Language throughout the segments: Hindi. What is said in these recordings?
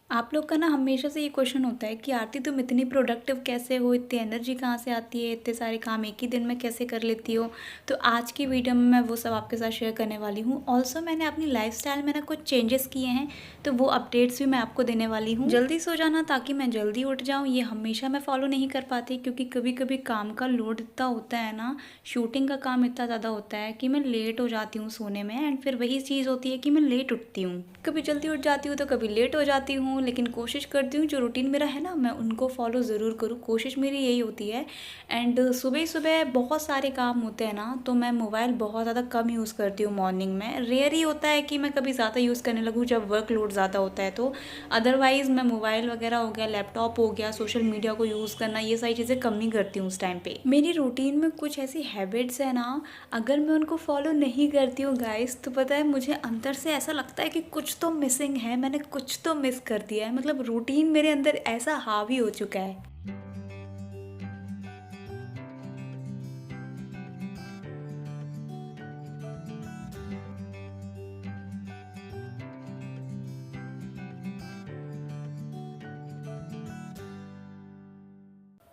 आप लोग का ना हमेशा से ये क्वेश्चन होता है कि आरती तुम इतनी प्रोडक्टिव कैसे हो, इतनी एनर्जी कहाँ से आती है, इतने सारे काम एक ही दिन में कैसे कर लेती हो। तो आज की वीडियो में मैं वो सब आपके साथ शेयर करने वाली हूँ। ऑल्सो मैंने अपनी लाइफस्टाइल में ना कुछ चेंजेस किए हैं, तो वो अपडेट्स भी मैं आपको देने वाली हूँ। जल्दी सो जाना ताकि मैं जल्दी उठ जाऊँ, ये हमेशा मैं फॉलो नहीं कर पाती, क्योंकि कभी कभी काम का लोड इतना होता है ना, शूटिंग का काम इतना ज़्यादा होता है कि मैं लेट हो जाती हूँ सोने में। एंड फिर वही चीज़ होती है कि मैं लेट उठती हूँ, कभी जल्दी उठ जाती हूँ तो कभी लेट हो जाती हूँ। लेकिन कोशिश करती हूँ जो रूटीन मेरा है ना, मैं उनको फॉलो ज़रूर करूँ, कोशिश मेरी यही होती है। एंड सुबह सुबह बहुत सारे काम होते हैं ना, तो मैं मोबाइल बहुत ज़्यादा कम यूज़ करती हूँ मॉर्निंग में। रेयर ही होता है कि मैं कभी ज़्यादा यूज़ करने लगूँ जब वर्कलोड ज़्यादा होता है तो। अदरवाइज़ मैं मोबाइल वगैरह हो गया, लैपटॉप हो गया, सोशल मीडिया को यूज़ करना, ये सारी चीज़ें कम ही करती हूँ उस टाइम पे। मेरी रूटीन में कुछ ऐसी हैबिट्स है ना, अगर मैं उनको फॉलो नहीं करती हूँ गाइस, तो पता है मुझे अंदर से ऐसा लगता है कि कुछ तो मिसिंग है, मैंने कुछ तो मिस कर दिया है। मतलब रूटीन मेरे अंदर ऐसा हावी हो चुका है।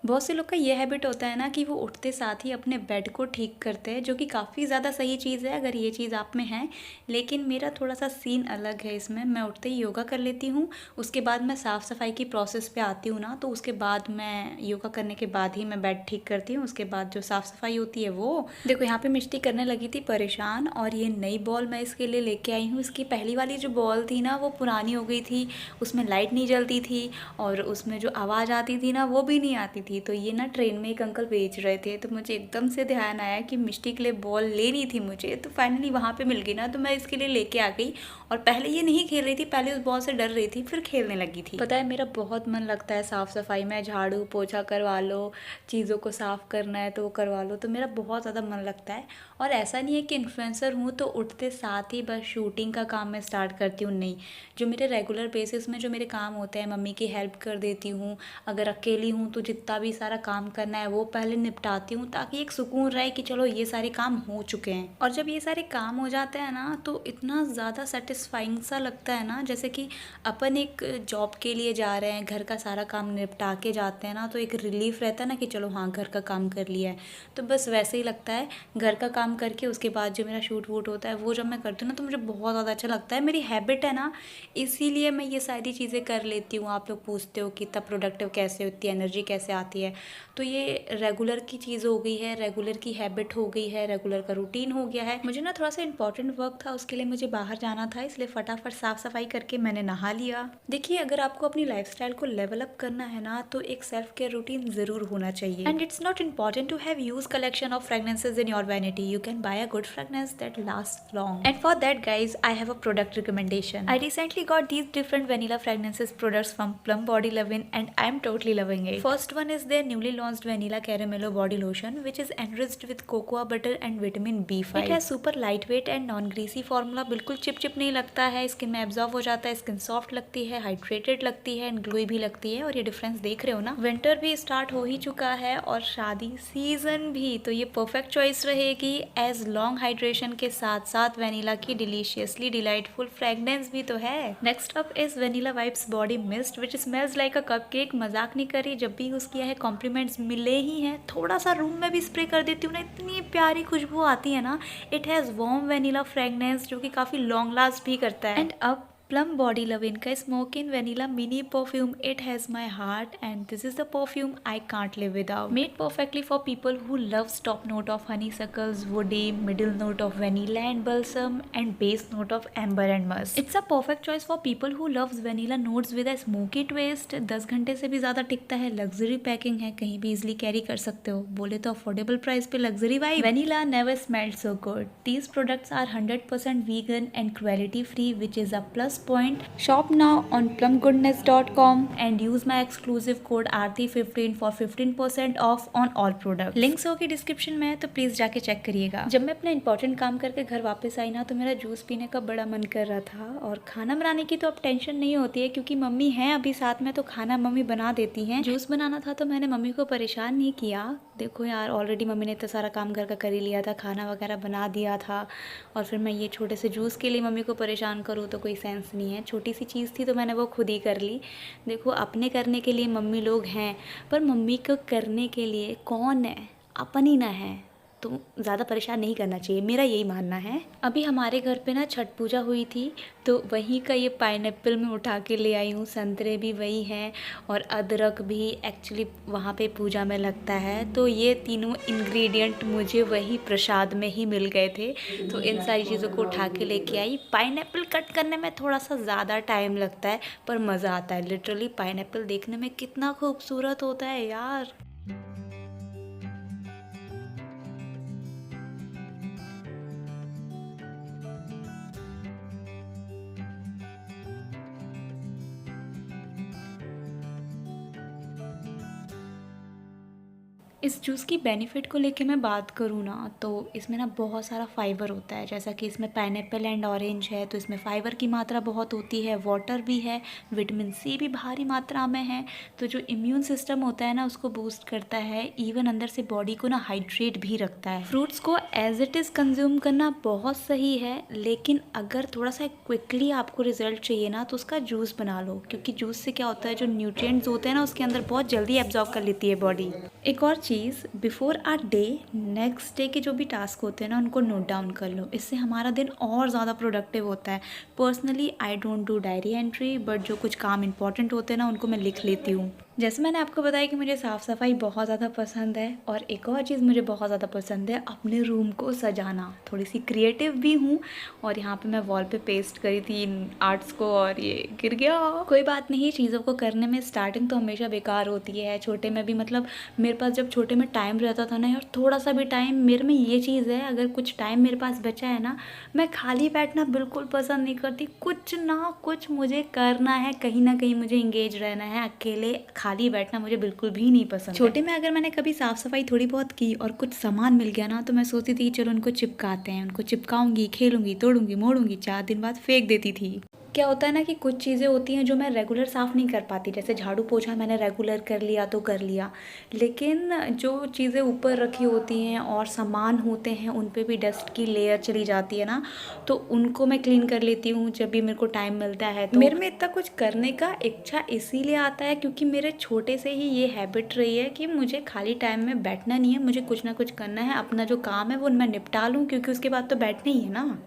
बहुत से लोग का ये हैबिट होता है ना कि वो उठते साथ ही अपने बेड को ठीक करते हैं, जो कि काफ़ी ज़्यादा सही चीज़ है अगर ये चीज़ आप में है। लेकिन मेरा थोड़ा सा सीन अलग है इसमें। मैं उठते ही योगा कर लेती हूँ, उसके बाद मैं साफ़ सफाई की प्रोसेस पे आती हूँ ना, तो उसके बाद मैं योगा करने के बाद ही मैं बेड ठीक करती हूँ। उसके बाद जो साफ़ सफाई होती है वो देखो, यहाँ पे मिष्टी करने लगी थी परेशान, और ये नई बॉल मैं इसके लिए लेके आई हूँ। इसकी पहली वाली जो बॉल थी ना वो पुरानी हो गई थी, उसमें लाइट नहीं जलती थी और उसमें जो आवाज़ आती थी ना वो भी नहीं आती थी। तो ये ना ट्रेन में एक अंकल बेच रहे थे, तो मुझे एकदम से ध्यान आया कि मिष्टी के लिए बॉल लेनी थी मुझे। तो फाइनली वहाँ पे मिल गई ना, तो मैं इसके लिए लेके आ गई। और पहले ये नहीं खेल रही थी, पहले उस बॉल से डर रही थी, फिर खेलने लगी थी। पता है मेरा बहुत मन लगता है साफ़ सफाई में, झाड़ू पोछा करवा लो, चीज़ों को साफ़ करना है तो वो करवा लो, तो मेरा बहुत ज़्यादा मन लगता है। और ऐसा नहीं है कि इन्फ्लुएंसर हूँ तो उठते साथ ही बस शूटिंग का काम मैं स्टार्ट करती हूँ, नहीं। जो मेरे रेगुलर बेसिस में जो मेरे काम होते हैं, मम्मी की हेल्प कर देती हूँ। अगर अकेली हूँ तो जितना भी सारा काम करना है वो पहले निपटाती हूँ, ताकि एक सुकून रहे कि चलो ये सारे काम हो चुके हैं। और जब ये सारे काम हो जाते हैं ना, तो इतना ज़्यादा सेटिस्फाइंग सा लगता है ना, जैसे कि अपन एक जॉब के लिए जा रहे हैं, घर का सारा काम निपटा के जाते हैं ना, तो एक रिलीफ रहता है ना कि चलो हाँ घर का काम कर लिया है। तो बस वैसे ही लगता है। घर का काम करके उसके बाद जो मेरा शूट वूट होता है वो जब मैं करती हूँ ना, तो मुझे बहुत ज़्यादा अच्छा लगता है। मेरी हैबिट है ना, इसीलिए मैं ये सारी चीज़ें कर लेती हूँ। आप लोग पूछते हो कि इतना प्रोडक्टिव कैसे हो, इतनी एनर्जी कैसे आती है, तो ये रेगुलर की चीज़ हो गई है, रेगुलर की हैबिट हो गई है, रेगुलर का रूटीन हो गया है। मुझे ना थोड़ा सा इंपॉर्टेंट वर्क था, उसके लिए मुझे बाहर जाना था, इसलिए फटाफट साफ सफाई करके मैंने नहा लिया। देखिए, अगर आपको अपनी लाइफस्टाइल को लेवल अप करना है ना, तो एक सेल्फ केयर रूटीन ज़रूर होना चाहिए। And it's not important to have huge collection of fragrances in your vanity, you can buy a good fragrance that last long. And for that guys I have a product recommendation. I recently got these different vanilla fragrances products from Plum Body Lovin', and I'm totally loving it. First one is their newly launched Vanilla Caramello Body Lotion, which is enriched with cocoa butter and vitamin B5. It has super lightweight and non-greasy formula, बिल्कुल चिप चिप नहीं लगता है, स्किन में एब्जॉर्ब हो जाता है, स्किन सॉफ्ट लगती है, हाइड्रेटेड लगती है एंड ग्लोई भी लगती है। और ये डिफरेंस देख रहे हो ना, विंटर भी स्टार्ट हो ही चुका है और शादी सीजन भी, तो ये परफेक्ट चॉइस रहेगी। एज लॉन्ग हाइड्रेशन के साथ साथ वेनिला की डिलीशियसली डिलाइटफुल फ्रेगनेंस भी तो है। Next up is vanilla vibes body mist, which smells like a cupcake. मजाक नहीं करी, जब भी यूज किया है कॉम्प्लीमेंट्स मिले ही हैं। थोड़ा सा रूम में भी स्प्रे कर देती हूँ ना, इतनी प्यारी खुशबू आती है ना। It has warm vanilla fragrance जो कि काफी लॉन्ग लास्ट भी करता है। एंड अब Plum Body Lovin' का Smoke in Vanilla Mini Perfume. It has my heart and this is the perfume I can't live without. Made perfectly for people who loves top note of honeysuckles, woody, middle note of vanilla and balsam and base note of amber and musk. It's a perfect choice for people who loves vanilla notes with a smoky twist. 10 घंटे से भी ज़्यादा टिकता है, लग्जरी पैकिंग है, कहीं भी इजिली कैरी कर सकते हो। बोले तो अफोर्डेबल प्राइस पे luxury vibe. Vanilla never smelled so good. These products are 100% vegan and cruelty free, which is a plus point. Shop now on plumgoodness.com and use my exclusive code ARTI15 for 15% off on all products. Links होगी डिस्क्रिप्शन में, तो प्लीज जाके चेक करिएगा। जब मैं अपना इंपॉर्टेंट काम करके घर वापस आई ना, तो मेरा जूस पीने का बड़ा मन कर रहा था। और खाना बनाने की तो अब टेंशन नहीं होती है, क्योंकि मम्मी है अभी साथ में, तो खाना मम्मी बना देती हैं। जूस बनाना था तो मैंने मम्मी को परेशान नहीं किया, देखो यार, ऑलरेडी मम्मी ने इतना सारा काम घर का कर ही लिया था, खाना वगैरह बना दिया था, और फिर मैं ये छोटे से जूस के लिए मम्मी को परेशान करूँ तो कोई सेंस नहीं है। छोटी सी चीज़ थी तो मैंने वो खुद ही कर ली। देखो, अपने करने के लिए मम्मी लोग हैं, पर मम्मी को करने के लिए कौन है? अपन ही ना है। तो ज़्यादा परेशान नहीं करना चाहिए, मेरा यही मानना है। अभी हमारे घर पे ना छठ पूजा हुई थी, तो वहीं का ये पाइनएप्पल मैं उठा के ले आई हूँ। संतरे भी वही हैं और अदरक भी एक्चुअली वहाँ पे पूजा में लगता है। तो ये तीनों इंग्रेडिएंट मुझे वही प्रसाद में ही मिल गए थे, तो इन सारी चीज़ों को उठा के लेके आई। पाइनएप्पल कट करने में थोड़ा सा ज़्यादा टाइम लगता है, पर मज़ा आता है। लिटरली पाइनएप्पल देखने में कितना खूबसूरत होता है यार। इस जूस की बेनिफिट को लेके मैं बात करूँ ना, तो इसमें ना बहुत सारा फाइबर होता है। जैसा कि इसमें पाइनएप्पल एंड ऑरेंज है, तो इसमें फाइबर की मात्रा बहुत होती है, वाटर भी है, विटामिन सी भी भारी मात्रा में है। तो जो इम्यून सिस्टम होता है ना, उसको बूस्ट करता है, इवन अंदर से बॉडी को ना हाइड्रेट भी रखता है। फ्रूट्स को एज इट इज़ कंज्यूम करना बहुत सही है, लेकिन अगर थोड़ा सा क्विकली आपको रिजल्ट चाहिए ना, तो उसका जूस बना लो, क्योंकि जूस से क्या होता है, जो न्यूट्रिएंट्स होते हैं ना, उसके अंदर बहुत जल्दी एब्जॉर्ब कर लेती है बॉडी। एक और चीज़, बिफोर आ डे, नेक्स्ट डे के जो भी टास्क होते हैं ना, उनको नोट डाउन कर लो। इससे हमारा दिन और ज़्यादा प्रोडक्टिव होता है। Personally I don't do diary entry, but जो कुछ काम इंपॉर्टेंट होते हैं ना, उनको मैं लिख लेती हूँ। जैसे मैंने आपको बताया कि मुझे साफ़ सफाई बहुत ज़्यादा पसंद है, और एक और चीज़ मुझे बहुत ज़्यादा पसंद है, अपने रूम को सजाना। थोड़ी सी क्रिएटिव भी हूँ, और यहाँ पे मैं वॉल पे पेस्ट करी थी आर्ट्स को, और ये गिर गया। कोई बात नहीं, चीज़ों को करने में स्टार्टिंग तो हमेशा बेकार होती है। छोटे में भी, मतलब मेरे पास जब छोटे में टाइम रहता था ना यार, थोड़ा सा भी टाइम, मेरे में ये चीज़ है, अगर कुछ टाइम मेरे पास बचा है ना, मैं खाली बैठना बिल्कुल पसंद नहीं करती। कुछ ना कुछ मुझे करना है, कहीं ना कहीं मुझे इंगेज रहना है। अकेले खाली बैठना मुझे बिल्कुल भी नहीं पसंद। छोटे में अगर मैंने कभी साफ सफाई थोड़ी बहुत की और कुछ सामान मिल गया ना, तो मैं सोचती थी चलो उनको चिपकाते हैं, उनको चिपकाऊंगी, खेलूंगी, तोड़ूंगी, मोड़ूंगी, 4 दिन बाद फेंक देती थी। क्या होता है ना कि कुछ चीज़ें होती हैं जो मैं रेगुलर साफ़ नहीं कर पाती। जैसे झाड़ू पोछा मैंने रेगुलर कर लिया तो कर लिया, लेकिन जो चीज़ें ऊपर रखी होती हैं और सामान होते हैं, उन पे भी डस्ट की लेयर चली जाती है ना, तो उनको मैं क्लीन कर लेती हूँ जब भी मेरे को टाइम मिलता है। तो मेरे में इतना कुछ करने का इच्छा इसीलिए आता है क्योंकि मेरे छोटे से ही ये हैबिट रही है कि मुझे खाली टाइम में बैठना नहीं है, मुझे कुछ ना कुछ करना है। अपना जो काम है वो मैं निपटा लूँ, क्योंकि उसके बाद तो बैठना ही है ना।